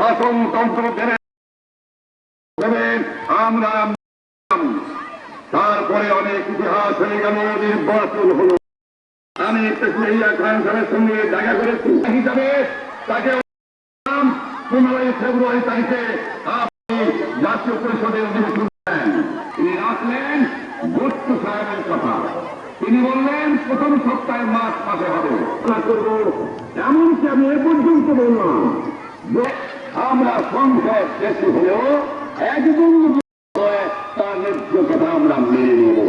শাসনতন্ত্র দেবেন আমরা। তারপরে অনেক ইতিহাস হয়ে গেল, নির্বাচন হলো। আমি প্রেসিডেন্ট খান সাহেবের সঙ্গে দেখা করেছি হিসাবে তাকে 15 ফেব্রুয়ারি তারিখে আপনি জাতীয় পরিষদের অধিবেশন দেন। তিনি রাখলেন ভট্টু সাহেবের কথা। তিনি বললেন প্রথম সপ্তাহে মাস মাসে হবে করবো। এমনকি আমি এ পর্যন্ত বললাম যে আমরা সংসদ বেশি হলেও একদম তার ন্যায্য কথা আমরা মেনে নেব।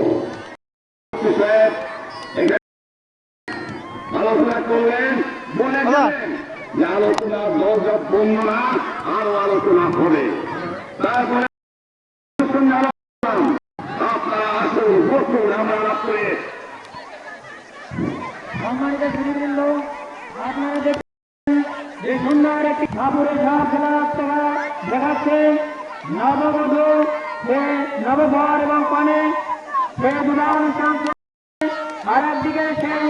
আলোচনা করলেন, বলে গেলেন যে আলোচনা দরজা বন্ধ না, আরো আলোচনা হবে। তারপরে আপনারা আসুন, বসুন, আমরা আলাপ করে। সম্মানিত সুধীবৃন্দ, আপনারা দেখছেন যে সুন্দর একটি ঠাকুরের সাপ খেলা দেখাচ্ছে। নববধূ সে নববর এবং কনে সে বিবাহ অনুষ্ঠান, আর একদিকে সেই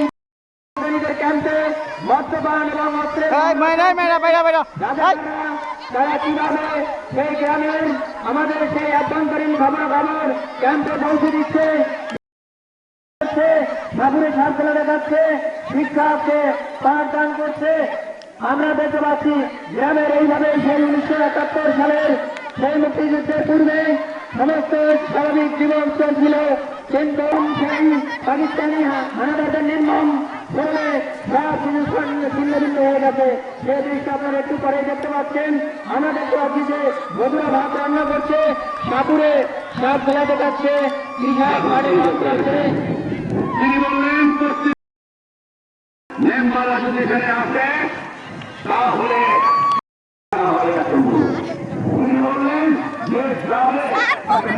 ক্যাম্পে মদ্যপান এবং তারা কিভাবে সেই গ্রামের আমাদের সেই আভ্যন্তরীণ খবর ক্যাম্পে পৌঁছে দিচ্ছে, ঠাকুরের সাপ খেলা দেখাচ্ছে, শিক্ষাকে পাঠদান করছে। আমরা দেখতে পাচ্ছি গ্রামের এইভাবে সেই 1971 সালের সেই মুক্তিযুদ্ধের পূর্বে সমস্ত স্বাভাবিক জীবন চলছিল, কিন্তু সেই পাকিস্তানি হানাদারদের নির্মম ফলে সব কিছু ছিন্ন ভিন্ন হয়ে গেছে। সে দৃশ্য আপনারা একটু পরে দেখতে পাচ্ছেন। আমরা দেখতে পাচ্ছি যে বধুরা ভাত রান্না করছে, সাপুরে সাপ খেলা দেখাচ্ছে, কৃষক মাঠে কাজ করছে। তিনি বললেন মেম্বাররা যদি এখানে আসে তাহলে তিনি বললেন যে গ্রামে তাহলে